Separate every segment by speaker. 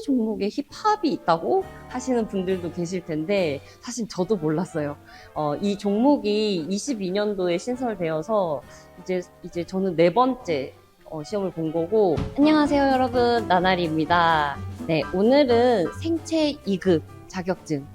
Speaker 1: 종목에 힙합이 있다고 하시는 분들도 계실 텐데 사실 저도 몰랐어요. 이 종목이 22년도에 신설되어서 이제 저는 네 번째 시험을 본 거고. 안녕하세요 여러분, 나날이입니다. 네, 오늘은 생체 2급 자격증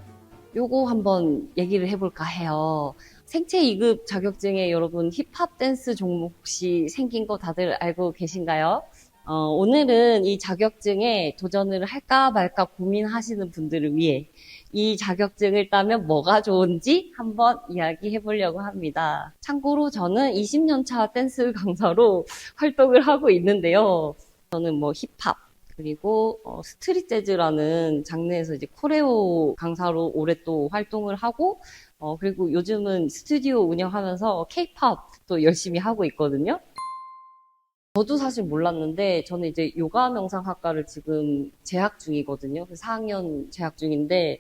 Speaker 1: 요거 한번 얘기를 해볼까 해요. 생체 2급 자격증에 여러분 힙합 댄스 종목 혹시 생긴 거 다들 알고 계신가요? 오늘은 이 자격증에 도전을 할까 말까 고민하시는 분들을 위해 이 자격증을 따면 뭐가 좋은지 한번 이야기해 보려고 합니다. 참고로 저는 20년 차 댄스 강사로 활동을 하고 있는데요. 저는 뭐 힙합, 그리고 스트릿 재즈라는 장르에서 이제 코레오 강사로 올해 또 활동을 하고, 그리고 요즘은 스튜디오 운영하면서 케이팝도 열심히 하고 있거든요. 저도 사실 몰랐는데 저는 이제 요가 명상학과를 지금 재학 중이거든요. 4학년 재학 중인데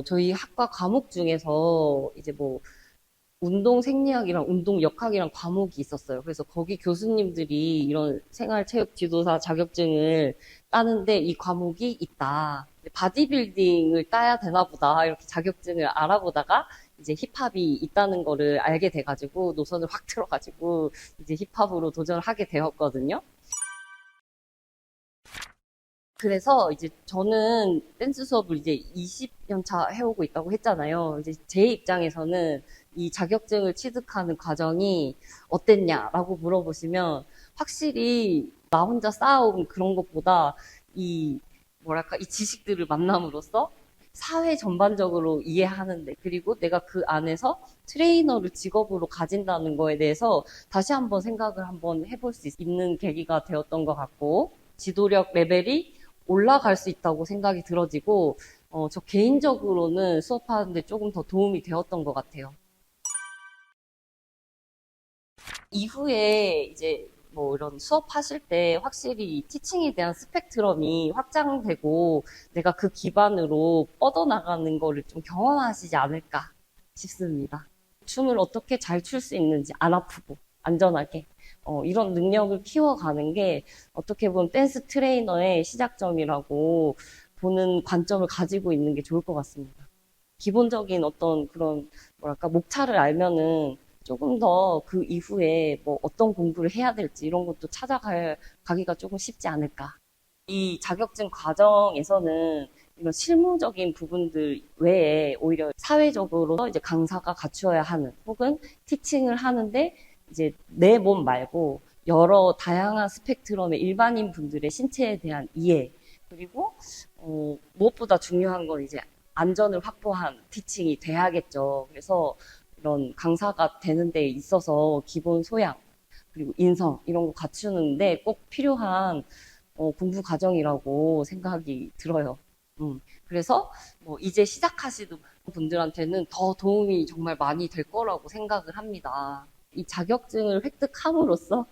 Speaker 1: 저희 학과 과목 중에서 이제 뭐 운동 생리학이랑 운동 역학이랑 과목이 있었어요. 그래서 거기 교수님들이 이런 생활체육 지도사 자격증을 따는데 이 과목이 있다. 바디빌딩을 따야 되나 보다. 이렇게 자격증을 알아보다가 이제 힙합이 있다는 거를 알게 돼가지고 노선을 확 틀어가지고 이제 힙합으로 도전을 하게 되었거든요. 그래서 이제 저는 댄스 수업을 이제 20년 차 해오고 있다고 했잖아요. 이제 제 입장에서는 이 자격증을 취득하는 과정이 어땠냐라고 물어보시면 확실히 나 혼자 쌓아온 그런 것보다 이 뭐랄까 이 지식들을 만남으로써 사회 전반적으로 이해하는데, 그리고 내가 그 안에서 트레이너를 직업으로 가진다는 거에 대해서 다시 한번 생각을 한번 해볼 수 있는 계기가 되었던 것 같고, 지도력 레벨이 올라갈 수 있다고 생각이 들어지고, 저 개인적으로는 수업하는데 조금 더 도움이 되었던 것 같아요. 이후에 이제 뭐 이런 수업하실 때 확실히 티칭에 대한 스펙트럼이 확장되고 내가 그 기반으로 뻗어나가는 거를 좀 경험하시지 않을까 싶습니다. 춤을 어떻게 잘 출 수 있는지, 안 아프고 안전하게 이런 능력을 키워가는 게 어떻게 보면 댄스 트레이너의 시작점이라고 보는 관점을 가지고 있는 게 좋을 것 같습니다. 기본적인 어떤 그런 뭐랄까 목차를 알면은 조금 더 그 이후에 뭐 어떤 공부를 해야 될지 이런 것도 가기가 조금 쉽지 않을까. 이 자격증 과정에서는 이런 실무적인 부분들 외에 오히려 사회적으로 이제 강사가 갖추어야 하는, 혹은 티칭을 하는데 이제 내 몸 말고 여러 다양한 스펙트럼의 일반인 분들의 신체에 대한 이해, 그리고 무엇보다 중요한 건 이제 안전을 확보한 티칭이 돼야겠죠. 그래서 이런 강사가 되는 데 있어서 기본 소양, 그리고 인성, 이런 거 갖추는데 꼭 필요한 공부 과정이라고 생각이 들어요. 그래서 뭐 이제 시작하시는 분들한테는 더 도움이 정말 많이 될 거라고 생각을 합니다. 이 자격증을 획득함으로써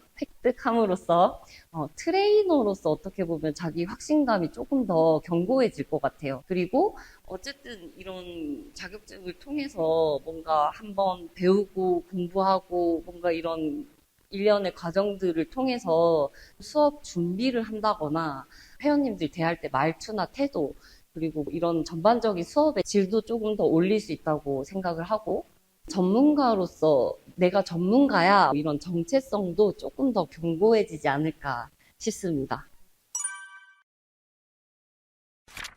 Speaker 1: 트레이너로서 어떻게 보면 자기 확신감이 조금 더 견고해질 것 같아요. 그리고 어쨌든 이런 자격증을 통해서 뭔가 한번 배우고 공부하고 뭔가 이런 일련의 과정들을 통해서 수업 준비를 한다거나 회원님들 대할 때 말투나 태도, 그리고 이런 전반적인 수업의 질도 조금 더 올릴 수 있다고 생각을 하고, 전문가로서 내가 전문가야 이런 정체성도 조금 더 견고해지지 않을까 싶습니다.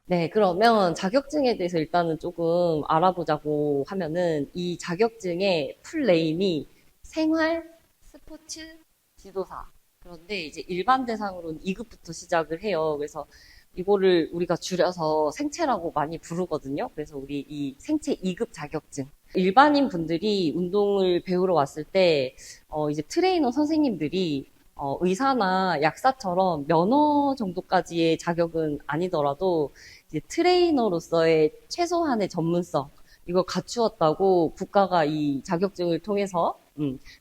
Speaker 1: 네, 그러면 자격증에 대해서 일단은 조금 알아보자고 하면은, 이 자격증의 풀네임이 생활 스포츠 지도사. 그런데 이제 일반 대상으로는 2급부터 시작을 해요. 그래서 이거를 우리가 줄여서 생체라고 많이 부르거든요. 그래서 우리 이 생체 2급 자격증. 일반인 분들이 운동을 배우러 왔을 때, 이제 트레이너 선생님들이 의사나 약사처럼 면허 정도까지의 자격은 아니더라도 이제 트레이너로서의 최소한의 전문성, 이걸 갖추었다고 국가가 이 자격증을 통해서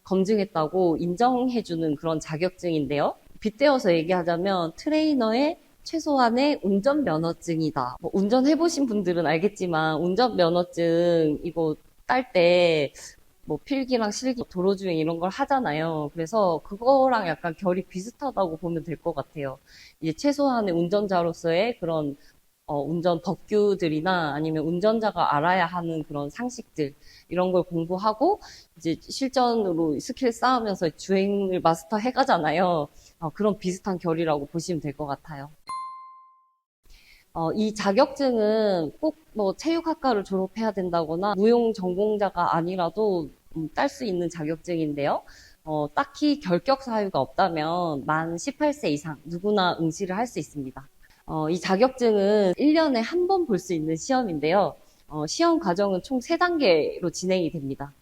Speaker 1: 검증했다고 인정해주는 그런 자격증인데요. 빗대어서 얘기하자면 트레이너의 최소한의 운전면허증이다. 뭐 운전해보신 분들은 알겠지만 운전면허증 이거 딸 때 뭐 필기랑 실기, 도로주행 이런 걸 하잖아요. 그래서 그거랑 약간 결이 비슷하다고 보면 될 것 같아요. 이제 최소한의 운전자로서의 그런 운전 법규들이나 아니면 운전자가 알아야 하는 그런 상식들, 이런 걸 공부하고, 이제 실전으로 스킬 쌓으면서 주행을 마스터 해가잖아요. 그런 비슷한 결이라고 보시면 될 것 같아요. 이 자격증은 꼭 뭐 체육학과를 졸업해야 된다거나 무용 전공자가 아니라도 딸 수 있는 자격증인데요. 딱히 결격 사유가 없다면 만 18세 이상 누구나 응시를 할 수 있습니다. 이 자격증은 1년에 한 번 볼 수 있는 시험인데요. 시험 과정은 총 3단계로 진행이 됩니다.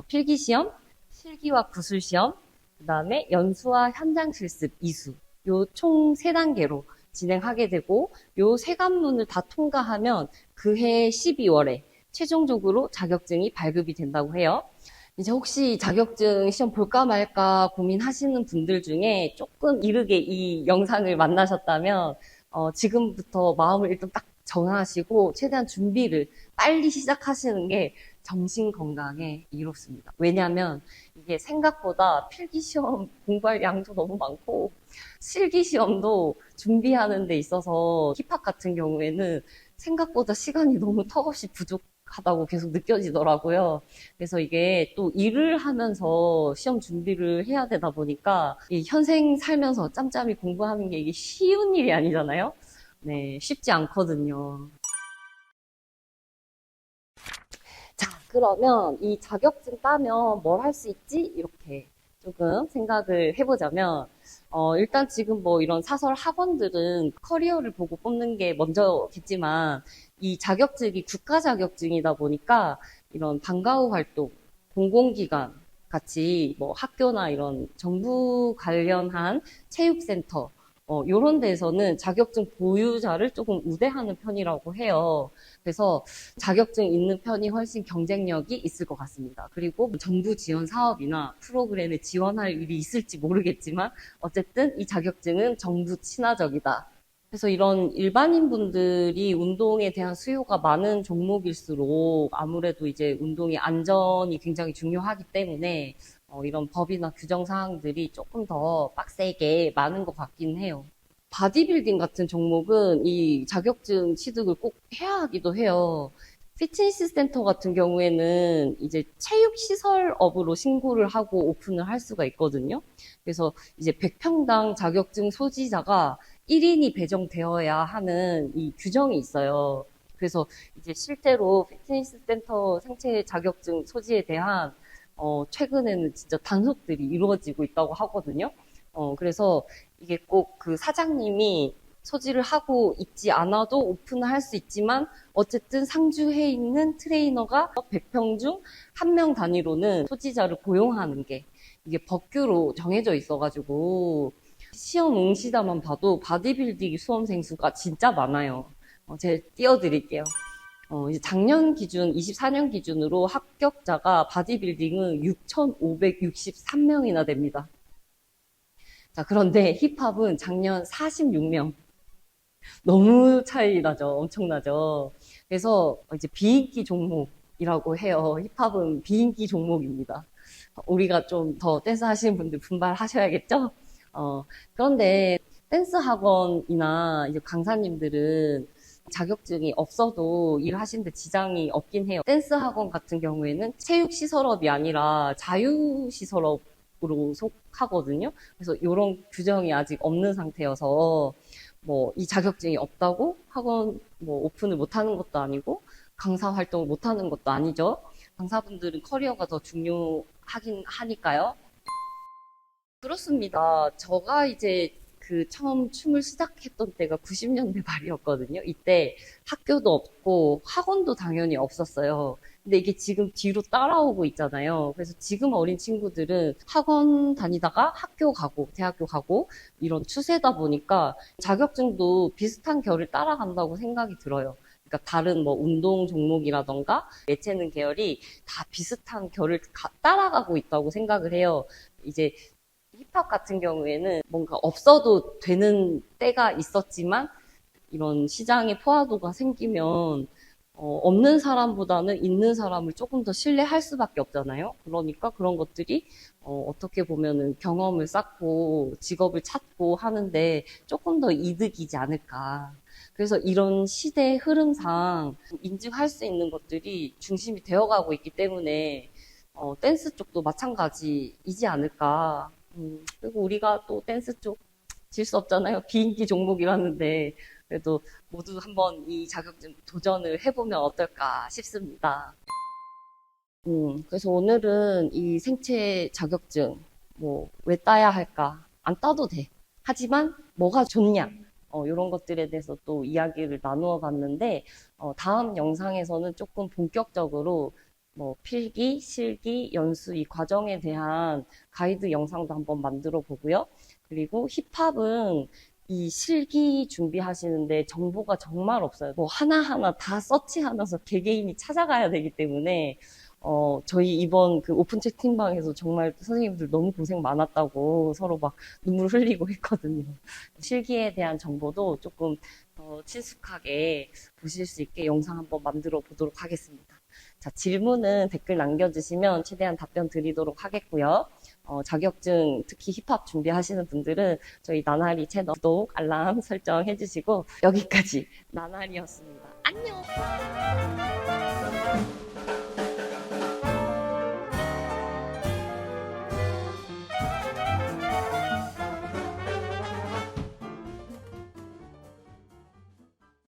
Speaker 1: 필기시험, 실기와 구술시험, 그 다음에 연수와 현장 실습, 이수. 요 총 3단계로 진행하게 되고, 요 세 관문을 다 통과하면 그해 12월에 최종적으로 자격증이 발급이 된다고 해요. 이제 혹시 자격증 시험 볼까 말까 고민하시는 분들 중에 조금 이르게 이 영상을 만나셨다면, 지금부터 마음을 일단 딱 정하시고 최대한 준비를 빨리 시작하시는 게 정신 건강에 이롭습니다. 왜냐하면 이게 생각보다 필기 시험 공부할 양도 너무 많고 실기 시험도 준비하는 데 있어서 힙합 같은 경우에는 생각보다 시간이 너무 턱없이 부족하다고 계속 느껴지더라고요. 그래서 이게 또 일을 하면서 시험 준비를 해야 되다 보니까 이 현생 살면서 짬짬이 공부하는 게 이게 쉬운 일이 아니잖아요. 네, 쉽지 않거든요. 자, 그러면 이 자격증 따면 뭘 할 수 있지? 이렇게 조금 생각을 해보자면, 일단 지금 뭐 이런 사설 학원들은 커리어를 보고 뽑는 게 먼저겠지만, 이 자격증이 국가 자격증이다 보니까 이런 방과 후 활동, 공공기관 같이 뭐 학교나 이런 정부 관련한 체육센터, 요런 데에서는 자격증 보유자를 조금 우대하는 편이라고 해요. 그래서 자격증 있는 편이 훨씬 경쟁력이 있을 것 같습니다. 그리고 정부 지원 사업이나 프로그램에 지원할 일이 있을지 모르겠지만 어쨌든 이 자격증은 정부 친화적이다. 그래서 이런 일반인 분들이 운동에 대한 수요가 많은 종목일수록 아무래도 이제 운동의 안전이 굉장히 중요하기 때문에 이런 법이나 규정 사항들이 조금 더 빡세게 많은 것 같긴 해요. 바디빌딩 같은 종목은 이 자격증 취득을 꼭 해야 하기도 해요. 피트니스 센터 같은 경우에는 이제 체육시설업으로 신고를 하고 오픈을 할 수가 있거든요. 그래서 이제 100평당 자격증 소지자가 1인이 배정되어야 하는 이 규정이 있어요. 그래서 이제 실제로 피트니스 센터 상체 자격증 소지에 대한 최근에는 진짜 단속들이 이루어지고 있다고 하거든요. 그래서 이게 꼭 그 사장님이 소지를 하고 있지 않아도 오픈을 할 수 있지만 어쨌든 상주해 있는 트레이너가 100평 중 한 명 단위로는 소지자를 고용하는 게 이게 법규로 정해져 있어가지고 시험 응시자만 봐도 바디빌딩 수험생 수가 진짜 많아요. 제가 띄워드릴게요. 이제 작년 기준, 24년 기준으로 합격자가 바디빌딩은 6,563명이나 됩니다. 자, 그런데 힙합은 작년 46명. 너무 차이 나죠. 엄청나죠. 그래서 이제 비인기 종목이라고 해요. 힙합은 비인기 종목입니다. 우리가 좀 더 댄스 하시는 분들 분발하셔야겠죠? 그런데 댄스 학원이나 이제 강사님들은 자격증이 없어도 일하시는데 지장이 없긴 해요. 댄스 학원 같은 경우에는 체육시설업이 아니라 자유시설업으로 속하거든요. 그래서 이런 규정이 아직 없는 상태여서 뭐 이 자격증이 없다고 학원 뭐 오픈을 못하는 것도 아니고 강사 활동을 못하는 것도 아니죠. 강사분들은 커리어가 더 중요하긴 하니까요. 그렇습니다. 제가 이제 그 처음 춤을 시작했던 때가 90년대 말이었거든요. 이때 학교도 없고 학원도 당연히 없었어요. 근데 이게 지금 뒤로 따라오고 있잖아요. 그래서 지금 어린 친구들은 학원 다니다가 학교 가고 대학교 가고 이런 추세다 보니까 자격증도 비슷한 결을 따라간다고 생각이 들어요. 그러니까 다른 뭐 운동 종목이라던가 예체능 계열이 다 비슷한 결을 따라가고 있다고 생각을 해요. 이제 힙합 같은 경우에는 뭔가 없어도 되는 때가 있었지만 이런 시장의 포화도가 생기면 없는 사람보다는 있는 사람을 조금 더 신뢰할 수밖에 없잖아요. 그러니까 그런 것들이 어떻게 보면은 경험을 쌓고 직업을 찾고 하는데 조금 더 이득이지 않을까. 그래서 이런 시대의 흐름상 인증할 수 있는 것들이 중심이 되어가고 있기 때문에 댄스 쪽도 마찬가지이지 않을까. 그리고 우리가 또 댄스 쪽 질 수 없잖아요. 비인기 종목이라는데 그래도 모두 한번 이 자격증 도전을 해보면 어떨까 싶습니다. 그래서 오늘은 이 생체 자격증, 뭐, 왜 따야 할까? 안 따도 돼. 하지만 뭐가 좋냐? 이런 것들에 대해서 또 이야기를 나누어 봤는데, 다음 영상에서는 조금 본격적으로 뭐, 필기, 실기, 연수 이 과정에 대한 가이드 영상도 한번 만들어 보고요. 그리고 힙합은 이 실기 준비하시는데 정보가 정말 없어요. 뭐 하나하나 다 서치하면서 개개인이 찾아가야 되기 때문에 저희 이번 그 오픈 채팅방에서 정말 선생님들 너무 고생 많았다고 서로 막 눈물 흘리고 했거든요. 실기에 대한 정보도 조금 더 친숙하게 보실 수 있게 영상 한번 만들어 보도록 하겠습니다. 자, 질문은 댓글 남겨주시면 최대한 답변 드리도록 하겠고요. 자격증, 특히 힙합 준비하시는 분들은 저희 나날이 채널 구독, 알람 설정 해주시고 여기까지 나날이었습니다. 안녕!